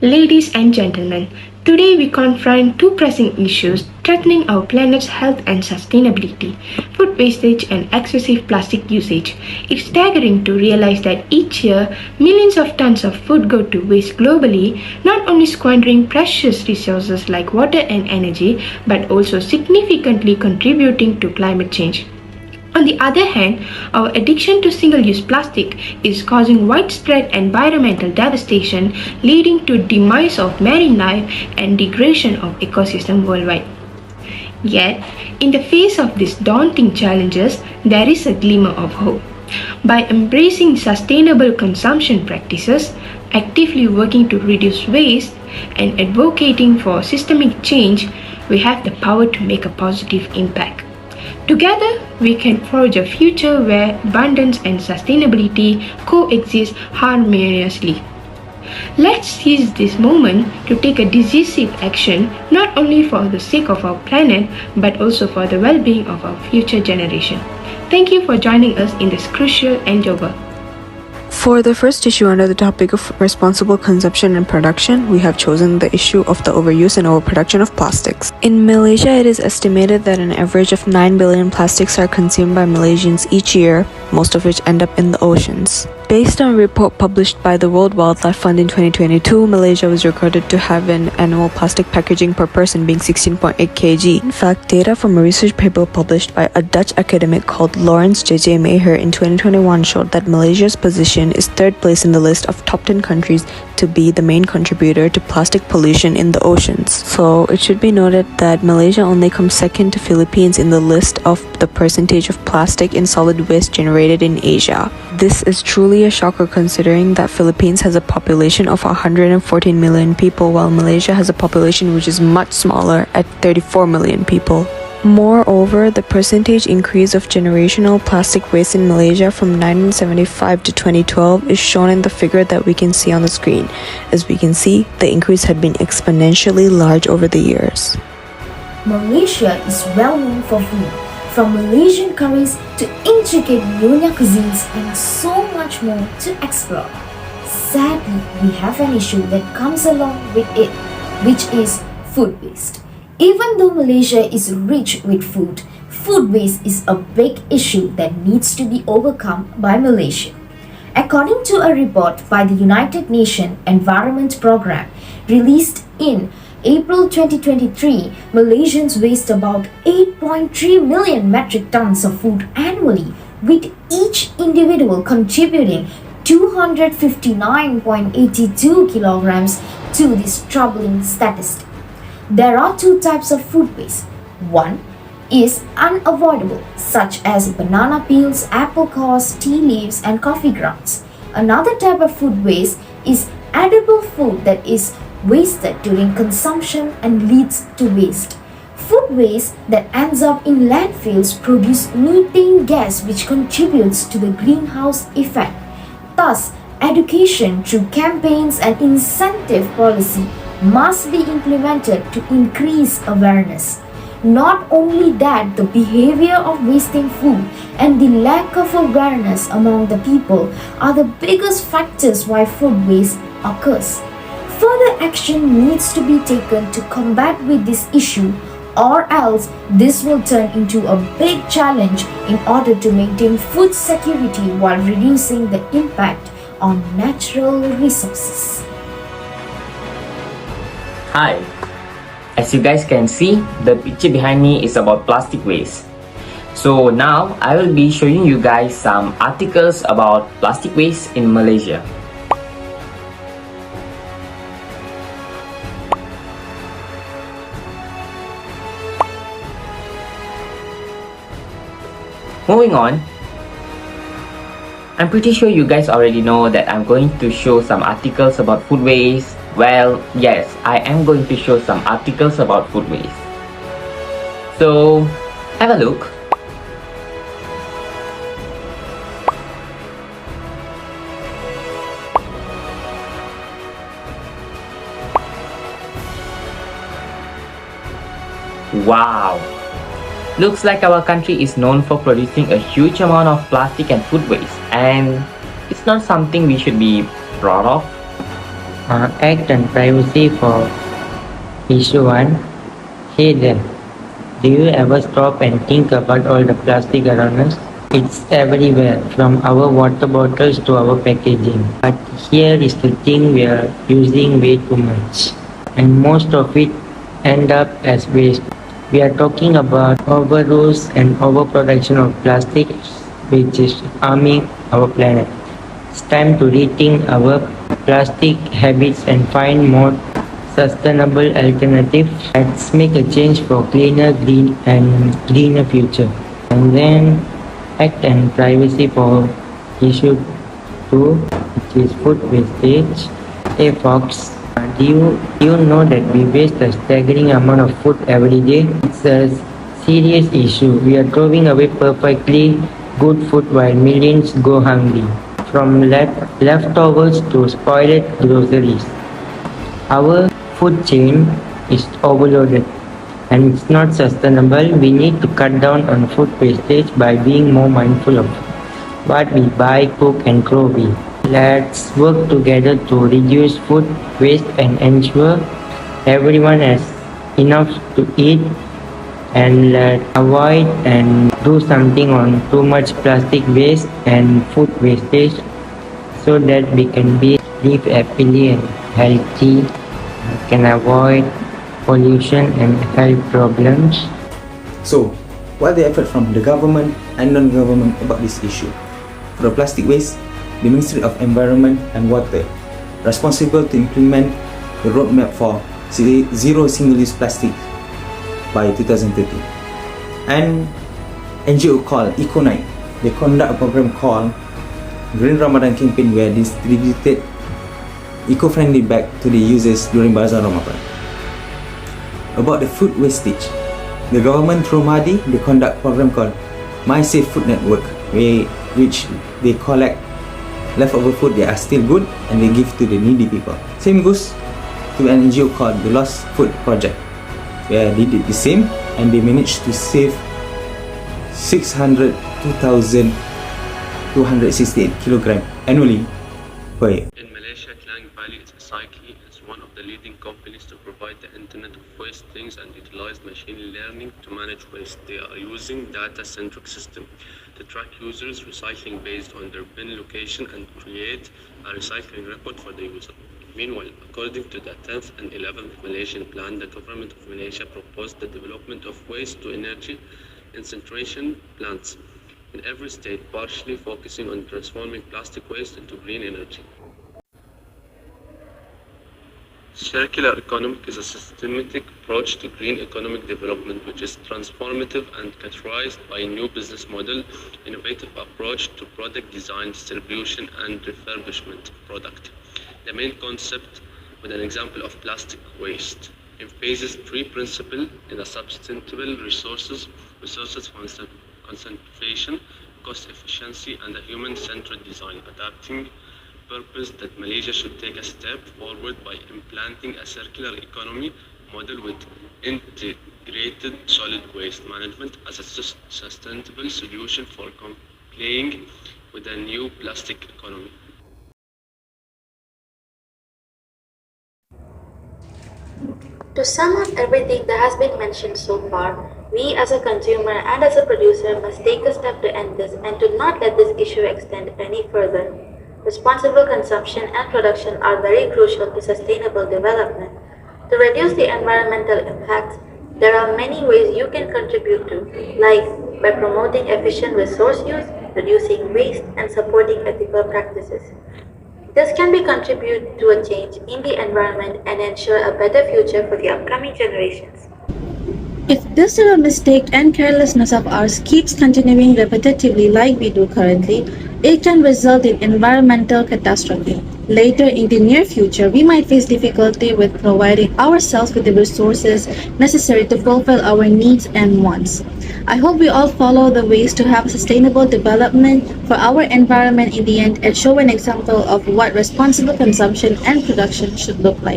Ladies and gentlemen, today we confront two pressing issues threatening our planet's health and sustainability: food wastage and excessive plastic usage. It's staggering to realize that each year millions of tons of food go to waste globally, not only squandering precious resources like water and energy, but also significantly contributing to climate change. On the other hand, our addiction to single-use plastic is causing widespread environmental devastation, leading to demise of marine life and degradation of ecosystem worldwide. Yet, in the face of these daunting challenges, there is a glimmer of hope. By embracing sustainable consumption practices, actively working to reduce waste, and advocating for systemic change, we have the power to make a positive impact. Together, we can forge a future where abundance and sustainability coexist harmoniously. Let's seize this moment to take a decisive action not only for the sake of our planet but also for the well being of our future generation. Thank you for joining us in this crucial endeavor. For the first issue under the topic of responsible consumption and production, we have chosen the issue of the overuse and overproduction of plastics. In Malaysia, it is estimated that an average of 9 billion plastics are consumed by Malaysians each year, most of which end up in the oceans. Based on a report published by the World Wildlife Fund in 2022, Malaysia was recorded to have an annual plastic packaging per person being 16.8 kg. In fact, data from a research paper published by a Dutch academic called Lawrence J.J. Maher in 2021 showed that Malaysia's position is third place in the list of top 10 countries to be the main contributor to plastic pollution in the oceans. So it should be noted that Malaysia only comes second to Philippines in the list of the percentage of plastic in solid waste generated in Asia. This is truly a shocker considering that Philippines has a population of 114 million people while Malaysia has a population which is much smaller at 34 million people. Moreover, the percentage increase of generational plastic waste in Malaysia from 1975 to 2012 is shown in the figure that we can see on the screen. As we can see, the increase had been exponentially large over the years. Malaysia is well known for food, from Malaysian curries to intricate Nyonya cuisines and so much more to explore. Sadly, we have an issue that comes along with it, which is food waste. Even though Malaysia is rich with food, food waste is a big issue that needs to be overcome by Malaysia. According to a report by the United Nations Environment Programme released in April 2023, Malaysians waste about 8.3 million metric tons of food annually, with each individual contributing 259.82 kilograms to this troubling statistic. There are two types of food waste. One is unavoidable, such as banana peels, apple cores, tea leaves, and coffee grounds. Another type of food waste is edible food that is wasted during consumption and leads to waste. Food waste that ends up in landfills produce methane gas which contributes to the greenhouse effect. Thus, education through campaigns and incentive policy must be implemented to increase awareness. Not only that, the behavior of wasting food and the lack of awareness among the people are the biggest factors why food waste occurs. Further action needs to be taken to combat with this issue, or else this will turn into a big challenge in order to maintain food security while reducing the impact on natural resources. Hi, as you guys can see, the picture behind me is about plastic waste. So now I will be showing you guys some articles about plastic waste in Malaysia. Moving on, I'm pretty sure you guys already know that I'm going to show some articles about food waste. Well, yes, I am going to show some articles about food waste. So, have a look. Wow! Looks like our country is known for producing a huge amount of plastic and food waste, and it's not something we should be proud of. Act and privacy for issue 1. Hey there, do you ever stop and think about all the plastic around us? It's everywhere, from our water bottles to our packaging. But here is the thing, we are using way too much. And most of it end up as waste. We are talking about overuse and overproduction of plastic, which is harming our planet. It's time to rethink our plastic habits and find more sustainable alternatives. Let's make a change for cleaner, greener future. And then act and privacy for issue 2, which is food wastage. Hey Fox, do you know that we waste a staggering amount of food every day? It's a serious issue. We are throwing away perfectly good food while millions go hungry. From leftovers to spoiled groceries. Our food chain is overloaded and it's not sustainable. We need to cut down on food wastage by being more mindful of what we buy, cook and throw away. Let's work together to reduce food waste and ensure everyone has enough to eat, and let's avoid and do something on too much plastic waste and food wastage so that we can live happily and healthy, can avoid pollution and health problems. So, what are the efforts from the government and non-government about this issue? For the plastic waste, the Ministry of Environment and Water responsible to implement the roadmap for zero single-use plastic by 2030. And NGO called EcoNight, they conduct a program called Green Ramadan Campaign where they distributed eco-friendly bag to the users during Bazaar Ramadan. About the food wastage, the government through MAHDI, they conduct a program called My Safe Food Network, which they collect leftover food that are still good and they give to the needy people. Same goes to an NGO called the Lost Food Project, where they did the same and they managed to save 602,268 kilograms annually per year. In Malaysia, Klang Valley Cycling is one of the leading companies to provide the Internet of Waste Things and utilize machine learning to manage waste. They are using data-centric system to track users' recycling based on their bin location and create a recycling record for the user. Meanwhile, according to the 10th and 11th Malaysian Plan, the government of Malaysia proposed the development of waste-to-energy incineration plants in every state, partially focusing on transforming plastic waste into green energy. Circular economy is a systematic approach to green economic development which is transformative and characterized by a new business model, innovative approach to product design, distribution and refurbishment product. The main concept with an example of plastic waste emphasizes three principles in a sustainable resources conservation, cost efficiency and a human-centered design, adapting purpose that Malaysia should take a step forward by implanting a circular economy model with integrated solid waste management as a sustainable solution for complying with a new plastic economy. To sum up everything that has been mentioned so far, we as a consumer and as a producer must take a step to end this and to not let this issue extend any further. Responsible consumption and production are very crucial to sustainable development. To reduce the environmental impact, there are many ways you can contribute to, like by promoting efficient resource use, reducing waste, and supporting ethical practices. This can be contribute to a change in the environment and ensure a better future for the upcoming generations. If this little mistake and carelessness of ours keeps continuing repetitively like we do currently, it can result in environmental catastrophe. Later in the near future, we might face difficulty with providing ourselves with the resources necessary to fulfill our needs and wants. I hope we all follow the ways to have sustainable development for our environment in the end and show an example of what responsible consumption and production should look like.